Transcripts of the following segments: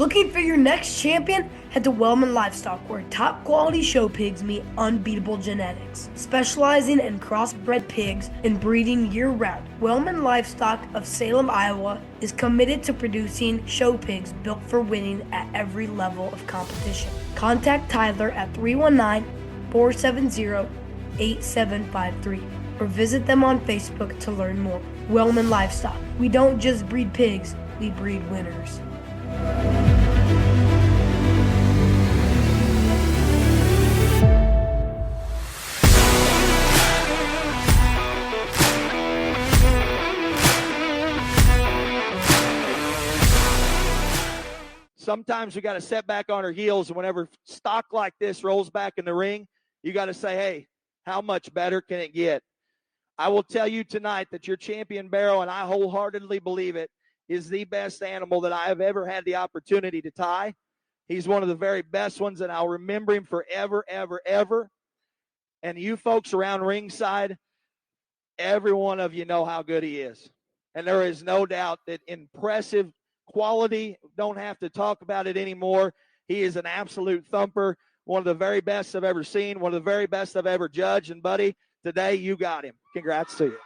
Looking for your next champion? Head to Wellman Livestock, where top quality show pigs meet unbeatable genetics. Specializing in crossbred pigs and breeding year-round, Wellman Livestock of Salem, Iowa is committed to producing show pigs built for winning at every level of competition. Contact Tyler at 319-470-8753 or visit them on Facebook to learn more. Wellman Livestock. We don't just breed pigs, we breed winners. Sometimes we got to set back on our heels, and whenever stock like this rolls back in the ring, you got to say, hey, how much better can it get? I will tell you tonight that your champion Barrow, and I wholeheartedly believe it, is the best animal that I have ever had the opportunity to tie. He's one of the very best ones, and I'll remember him forever, ever, ever. And you folks around ringside, every one of you know how good he is. And there is no doubt that impressive quality, don't have to talk about it anymore. He is an absolute thumper, one of the very best I've ever seen, one of the very best I've ever judged. And, buddy, today you got him. Congrats to you.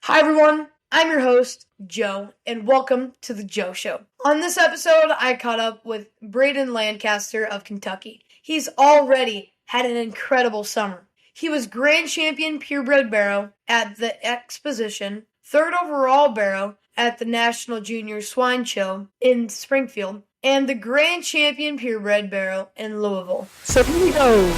Hi, everyone. I'm your host, Joe, and welcome to The Joe Show. On this episode, I caught up with Brayden Lancaster of Kentucky. He's already had an incredible summer. He was Grand Champion Purebred Barrow at the Exposition, 3rd overall Barrow at the National Junior Swine Show in Springfield, and the Grand Champion Purebred Barrow in Louisville. So here we go.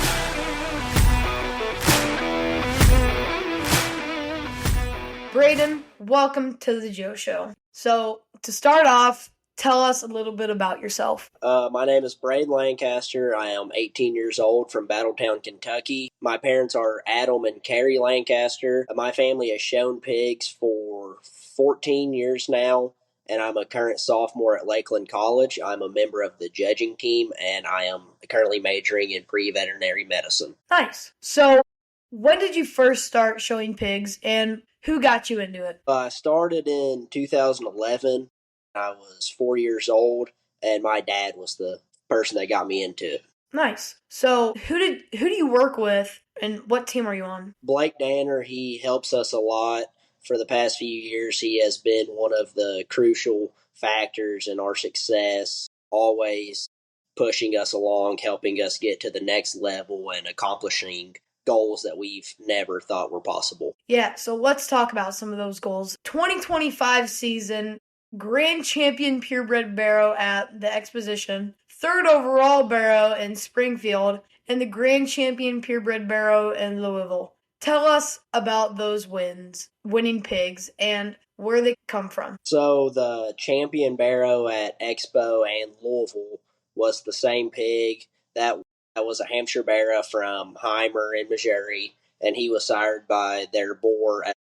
Brayden, welcome to the Joe Show. So to start off, tell us a little bit about yourself. My name is Brayden Lancaster. I am 18 years old from Battletown, Kentucky. My parents are Adam and Carrie Lancaster. My family has shown pigs for 14 years now, and I'm a current sophomore at Lakeland College. I'm a member of the judging team, and I am currently majoring in pre-veterinary medicine. Nice. So when did you first start showing pigs, and who got you into it? I started in 2011. I was 4 years old, and my dad was the person that got me into it. Nice. So who do you work with, and what team are you on? Blake Danner, he helps us a lot. For the past few years, he has been one of the crucial factors in our success, always pushing us along, helping us get to the next level and accomplishing goals that we've never thought were possible. Yeah, so let's talk about some of those goals. 2025 season, Grand Champion Purebred Barrow at the Exposition, 3rd overall Barrow in Springfield, and the Grand Champion Purebred Barrow in Louisville. Tell us about those wins, winning pigs, and where they come from. So the champion Barrow at Expo and Louisville was the same pig. That was a Hampshire Barrow from Heimer in Missouri, and he was sired by their boar at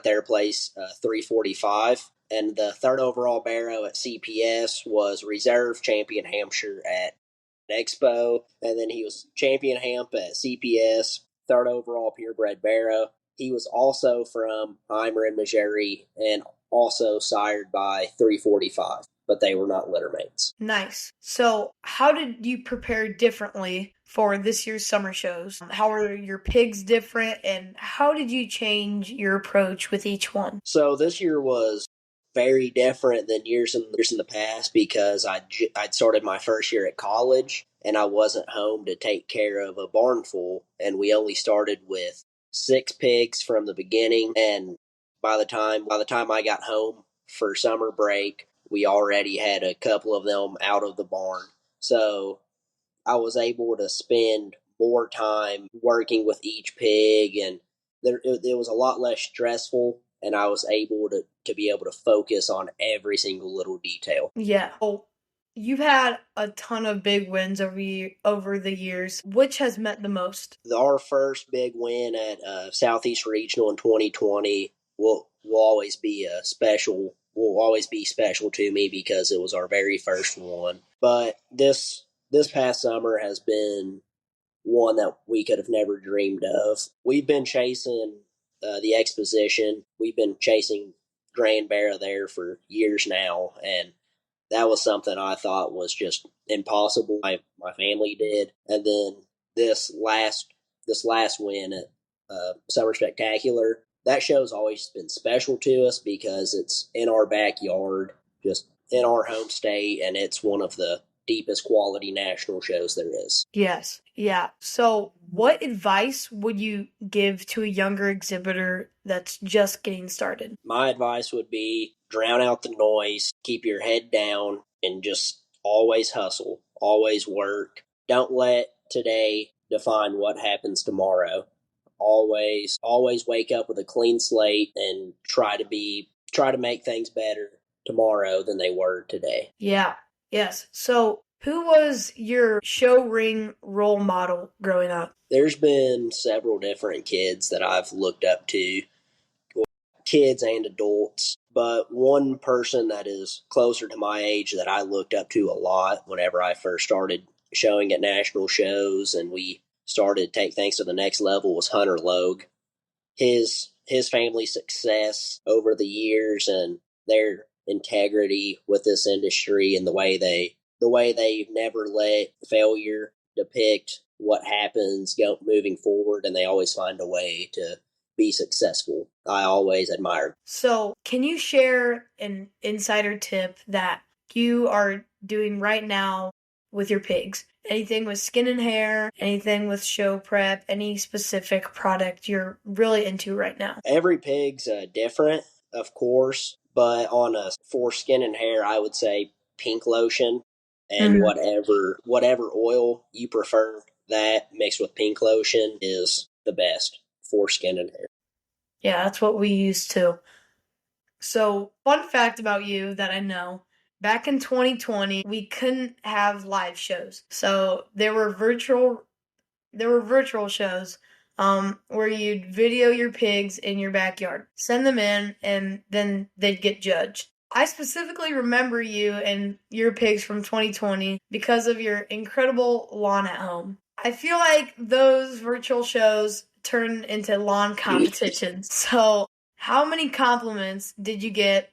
their place, 345. And the 3rd overall Barrow at CPS was reserve champion Hampshire at Expo, and then he was champion Hamp at CPS, 3rd overall purebred Barrow. He was also from Heimer in Missouri and also sired by 345, but they were not litter mates. Nice. So how did you prepare differently for this year's summer shows? How are your pigs different, and how did you change your approach with each one? So this year was very different than years in the past because I'd started my first year at college and I wasn't home to take care of a barn full, and we only started with 6 pigs from the beginning, and by the time I got home for summer break, we already had a couple of them out of the barn. So I was able to spend more time working with each pig, and it was a lot less stressful, and I was able to be able to focus on every single little detail. Yeah. Oh, you've had a ton of big wins over the years. Which has meant the most? Our first big win at Southeast Regional in 2020 will always be special to me because it was our very first one. But this past summer has been one that we could have never dreamed of. We've been chasing the Exposition. We've been chasing Grand Barrow there for years now, and that was something I thought was just impossible. My family did. And then this last win at Summer Spectacular, that show's always been special to us because it's in our backyard, just in our home state, and it's one of the deepest quality national shows there is. Yes. Yeah. So, what advice would you give to a younger exhibitor that's just getting started? My advice would be drown out the noise, keep your head down, and just always hustle, always work. Don't let today define what happens tomorrow. Always wake up with a clean slate and try to make things better tomorrow than they were today. Yeah. Yes. So, who was your show ring role model growing up? There's been several different kids that I've looked up to, kids and adults, but one person that is closer to my age that I looked up to a lot whenever I first started showing at national shows and we started to take things to the next level was Hunter Logue. His family success over the years and their integrity with this industry and the way they never let failure depict what happens moving forward, and they always find a way to be successful. I always admire. So, can you share an insider tip that you are doing right now with your pigs? Anything with skin and hair, anything with show prep, any specific product you're really into right now? Every pig's different, of course, but for skin and hair, I would say pink lotion and whatever oil you prefer, that mixed with pink lotion is the best for skin and hair. Yeah, that's what we use too. So, fun fact about you that I know, back in 2020, we couldn't have live shows. So, there were virtual shows where you'd video your pigs in your backyard, send them in, and then they'd get judged. I specifically remember you and your pigs from 2020 because of your incredible lawn at home. I feel like those virtual shows turn into lawn competitions. So, how many compliments did you get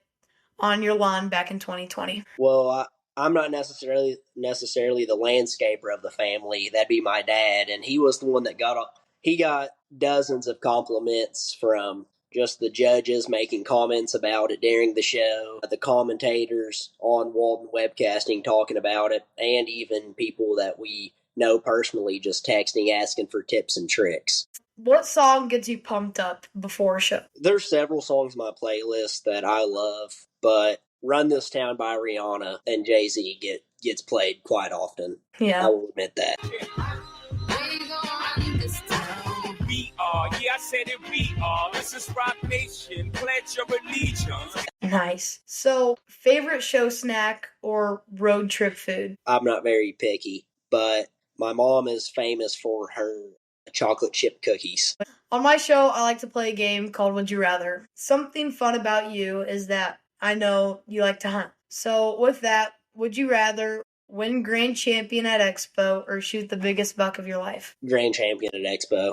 on your lawn back in 2020? Well, I'm not necessarily the landscaper of the family. That'd be my dad, and he was the one that got dozens of compliments from just the judges making comments about it during the show, the commentators on Walden Webcasting talking about it, and even people that we know personally just texting asking for tips and tricks. What song gets you pumped up before a show? There's several songs on my playlist that I love, but Run This Town by Rihanna and Jay-Z gets played quite often. Yeah. I will admit that. I said it, we are. This is Rock Nation. Pledge your allegiance. Nice. So, favorite show snack or road trip food? I'm not very picky, but my mom is famous for her chocolate chip cookies. On my show, I like to play a game called Would You Rather. Something fun about you is that I know you like to hunt. So, with that, would you rather win grand champion at Expo or shoot the biggest buck of your life? Grand champion at Expo.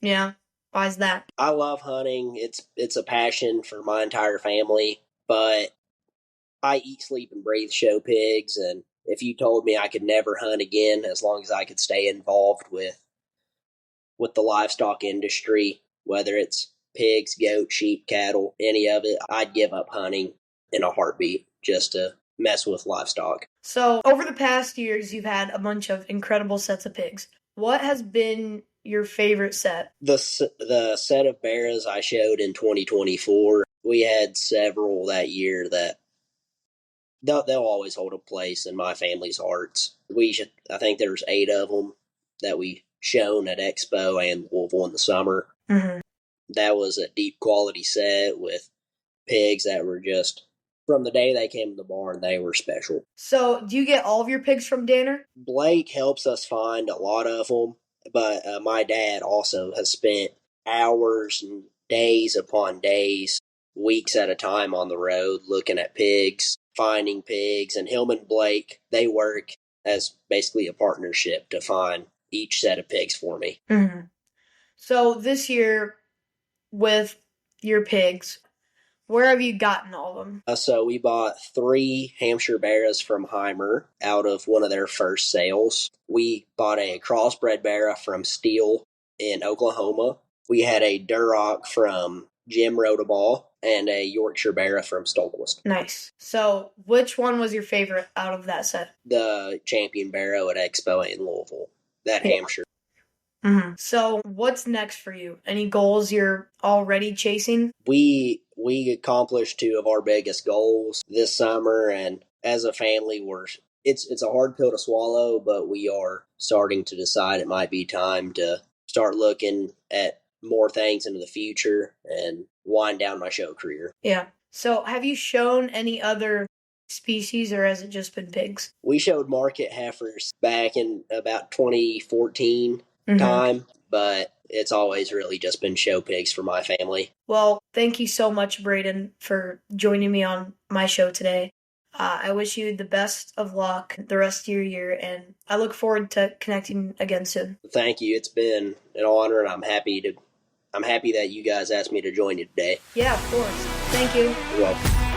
Yeah. Why is that? I love hunting. It's a passion for my entire family, but I eat, sleep, and breathe show pigs, and if you told me I could never hunt again as long as I could stay involved with the livestock industry, whether it's pigs, goats, sheep, cattle, any of it, I'd give up hunting in a heartbeat just to mess with livestock. So, over the past years, you've had a bunch of incredible sets of pigs. What has been your favorite set? The set of Barras I showed in 2024, we had several that year that they'll always hold a place in my family's hearts. I think there's 8 of them that we shown at Expo and Louisville in the summer. Mm-hmm. That was a deep quality set with pigs that were just, from the day they came to the barn, they were special. So, do you get all of your pigs from Danner? Blake helps us find a lot of them, but my dad also has spent hours and days upon days, weeks at a time on the road looking at pigs, finding pigs, and him and Blake, they work as basically a partnership to find each set of pigs for me. Mm-hmm. So, this year, with your pigs, Where have you gotten all of them? So we bought 3 Hampshire Barras from Heimer out of one of their first sales. We bought a crossbred Barra from Steele in Oklahoma. We had a Duroc from Jim Rodaball and a Yorkshire Barra from Stolquist. Nice. So which one was your favorite out of that set? The Champion Barrow at Expo in Louisville. That Hampshire. Mm-hmm. So what's next for you? Any goals you're already chasing? We accomplished 2 of our biggest goals this summer, and as a family, it's a hard pill to swallow, but we are starting to decide it might be time to start looking at more things into the future and wind down my show career. Yeah. So have you shown any other species, or has it just been pigs? We showed market heifers back in about 2014 time, but it's always really just been show pigs for my family. Well, thank you so much, Brayden, for joining me on my show today. I wish you the best of luck the rest of your year, and I look forward to connecting again soon. Thank you. It's been an honor, and I'm happy that you guys asked me to join you today. Yeah, of course. Thank you. You're welcome.